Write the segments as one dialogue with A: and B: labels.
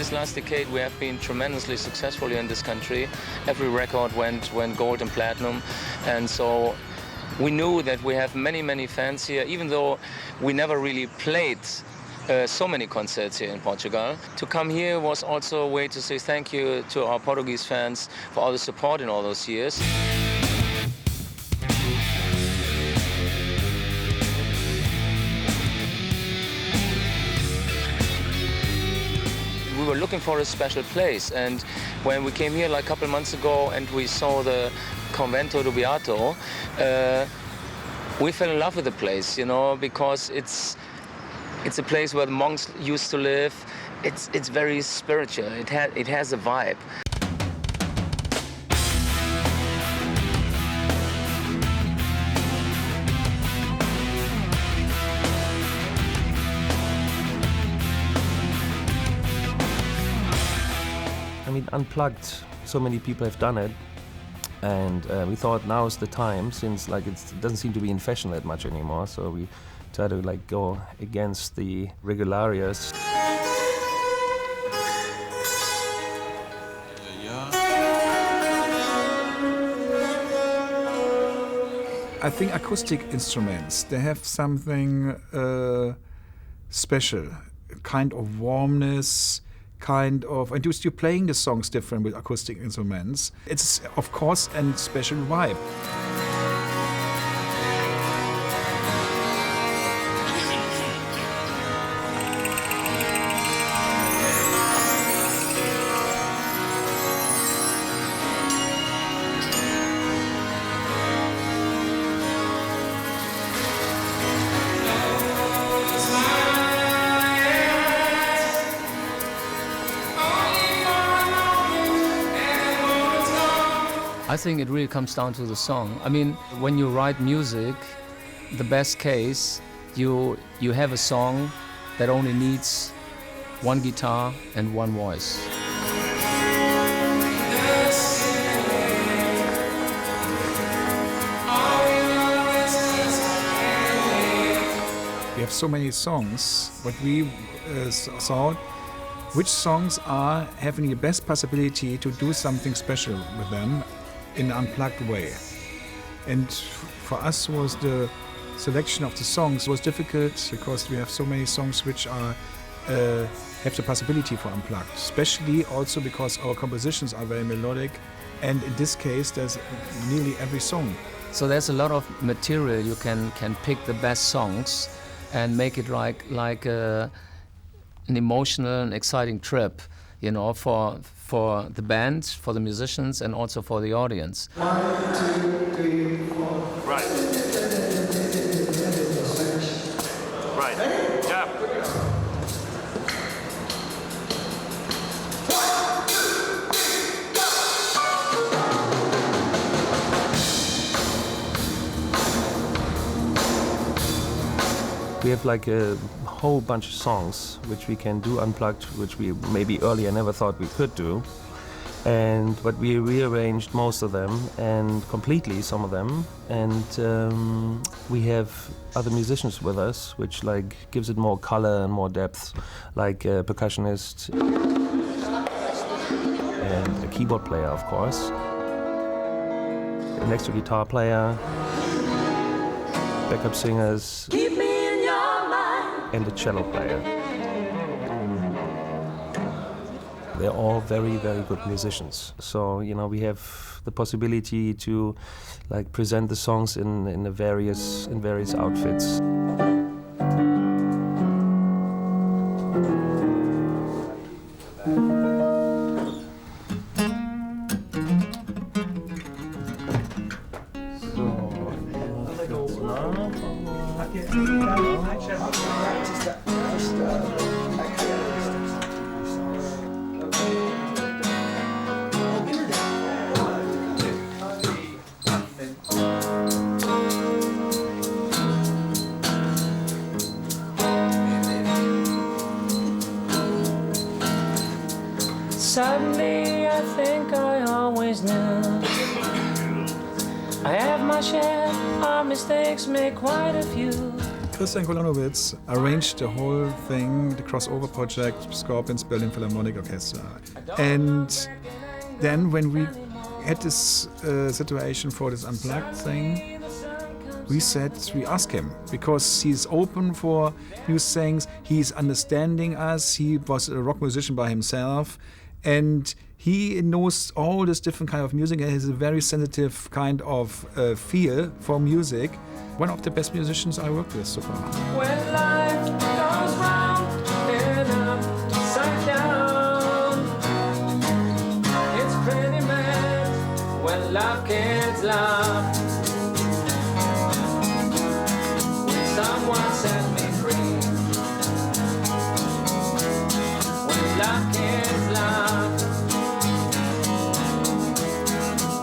A: this last decade we have been tremendously successful here in this country. Every record went gold and platinum, and so we knew that we have many fans here, even though we never really played so many concerts here in Portugal. To come here was also a way to say thank you to our Portuguese fans for all the support in all those years. We were looking for a special place, and when we came here like a couple months ago and we saw the Convento do Beato, we fell in love with the place, you know, because it's a place where the monks used to live. It's very spiritual. It has a vibe.
B: I mean, unplugged, so many people have done it, and we thought now is the time, since like it doesn't seem to be in fashion that much anymore, so we try to like go against the regularias.
C: I think acoustic instruments, they have something special, kind of warmness, and you're playing the songs different with acoustic instruments. It's, of course, a special vibe.
A: I think it really comes down to the song. I mean, when you write music, the best case, you have a song that only needs one guitar and one voice.
C: We have so many songs, but we thought which songs are having the best possibility to do something special with them in an unplugged way. And for us was the selection of the songs was difficult because we have so many songs which are have the possibility for unplugged, especially also because our compositions are very melodic, and in this case there's nearly every song.
A: So there's a lot of material. You can pick the best songs and make it like an emotional and exciting trip, you know, for the band, for the musicians, and also for the audience.
C: 1, 2, 3, 4.
D: Right. Right. Yeah.
B: We have like a whole bunch of songs which we can do unplugged, which we maybe earlier never thought we could do. But we rearranged most of them, and completely some of them, and we have other musicians with us, which like gives it more color and more depth, like a percussionist and a keyboard player, of course, an electric guitar player, backup singers, and a cello player. They're all very, very good musicians. So, you know, we have the possibility to like present the songs in various outfits.
E: Suddenly I think I always knew I have my share of mistakes, made quite a few.
C: Christian Kolonowitz arranged the whole thing, the crossover project, Scorpions Berlin Philharmonic Orchestra. And then when we had this situation for this unplugged thing, we asked him, because he's open for new things, he's understanding us, he was a rock musician by himself, and he knows all this different kind of music and has a very sensitive kind of feel for music. One of the best musicians I worked with so far.
E: When life goes round and upside down, it's pretty mad when love can't laugh. When someone set me free, when love can't laugh,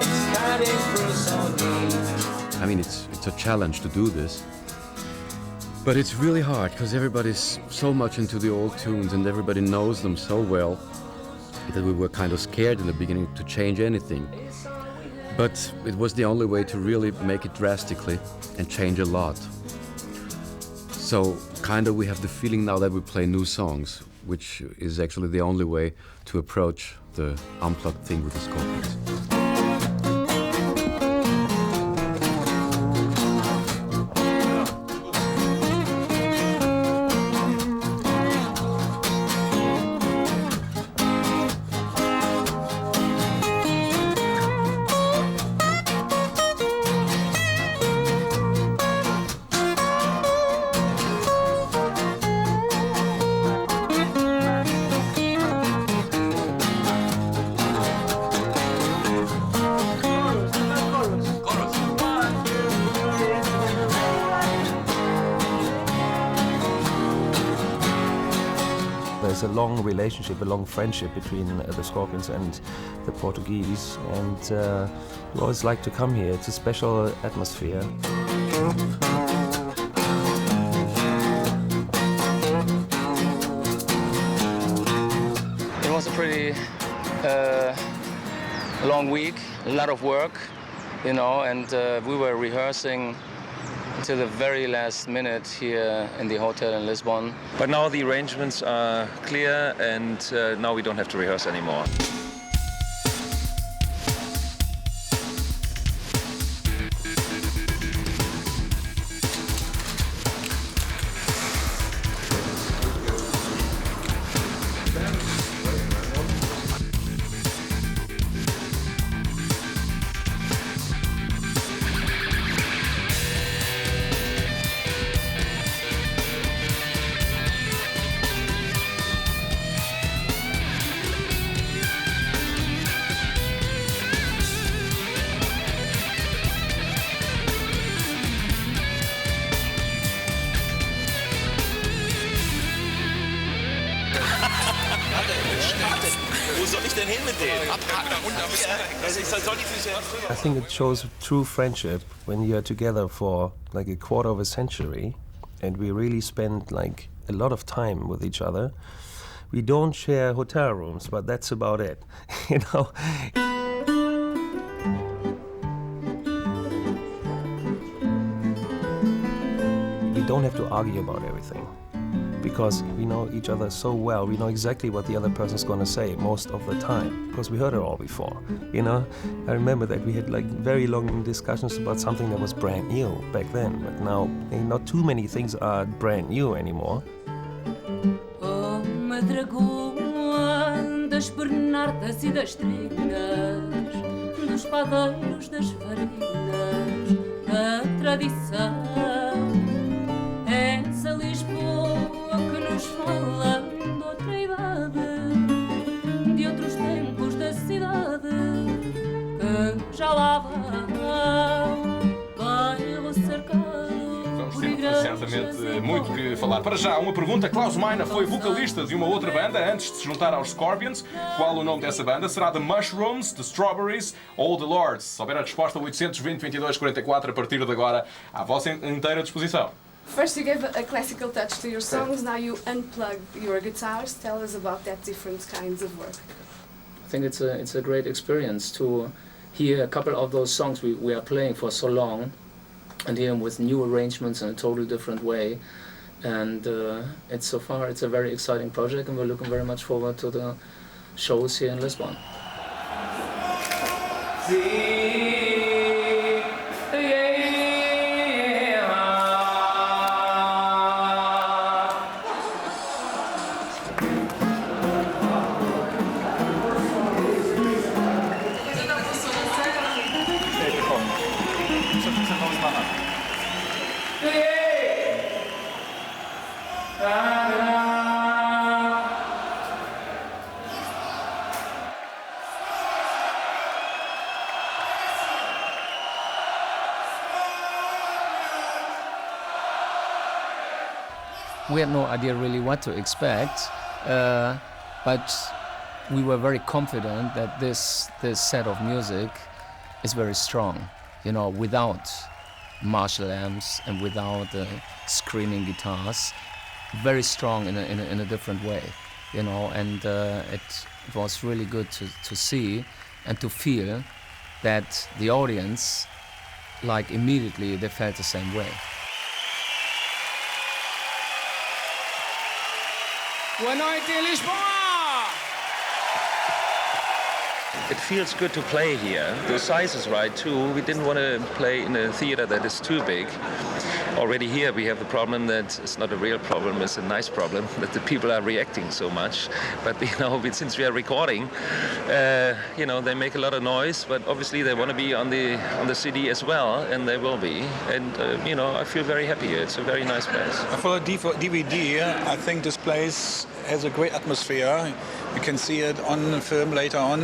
E: it's cutting through so deep.
F: I mean, it's a challenge to do this, but it's really hard because everybody's so much into the old tunes and everybody knows them so well that we were kind of scared in the beginning to change anything. But it was the only way to really make it drastically and change a lot. So kind of we have the feeling now that we play new songs, which is actually the only way to approach the unplugged thing with the Scorpions.
B: There's a long relationship, a long friendship between the Scorpions and the Portuguese, and we always like to come here. It's a special atmosphere.
A: It was a pretty long week, a lot of work, you know, and we were rehearsing until the very last minute here in the hotel in Lisbon.
G: But now the arrangements are clear and now we don't have to rehearse anymore.
B: I think it shows true friendship when you are together for like a quarter of a century and we really spend like a lot of time with each other. We don't share hotel rooms, but that's about it, you know. We don't have to argue about everything because we know each other so well. We know exactly what the other person's going to say most of the time because we heard it all before, you know. I remember that we had like very long discussions about something that was brand new back then, but now not too many things are brand new anymore.
H: Oh, madragoa das bernardas e das trinas, dos padeiros das farinas, a tradição, essa Lisboa que nos fala de outra idade, de outros tempos da cidade, que já lá vão, bairro cercado.
I: Vamos ter certamente muito que falar. Para já, uma pergunta. Klaus Meine foi vocalista de uma outra banda antes de se juntar aos Scorpions. Qual o nome dessa banda? Será The Mushrooms, The Strawberries ou The Lords? Se souber a resposta, 820 22 44 a partir de agora, à vossa inteira disposição.
J: First you gave a classical touch to your songs, now you unplug your guitars. Tell us about that different kinds of work.
A: I think it's a great experience to hear a couple of those songs we are playing for so long and here with new arrangements in a totally different way. And it's a very exciting project, and we're looking very much forward to the shows here in Lisbon.
K: We had no idea really what to expect, but we were very confident that this set of music is very strong, you know, without Marshall amps and without screaming guitars, very strong in a different way, you know, and it was really good to see and to feel that the audience, like immediately, they felt the same way.
E: Boa noite, Lisboa!
G: It feels good to play here. The size is right too. We didn't want to play in a theater that is too big. Already here we have the problem that it's not a real problem, it's a nice problem, that the people are reacting so much. But you know, since we are recording, you know, they make a lot of noise, but obviously they want to be on the CD as well, and they will be. And you know, I feel very happy here. It's a very nice place.
L: For the DVD, I think this place has a great atmosphere. You can see it on the film later on,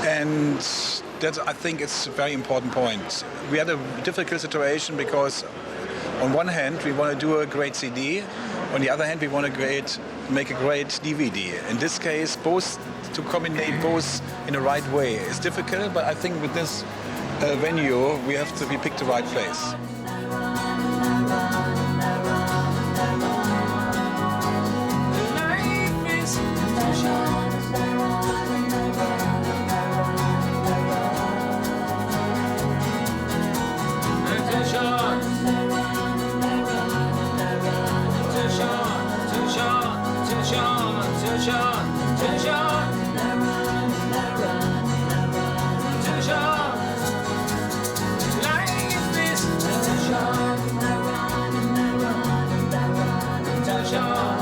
L: and that, I think, it's a very important point. We had a difficult situation because on one hand we want to do a great CD, on the other hand we want to make a great DVD. In this case, to combine both in the right way is difficult, but I think with this venue we picked the right place.
E: Life is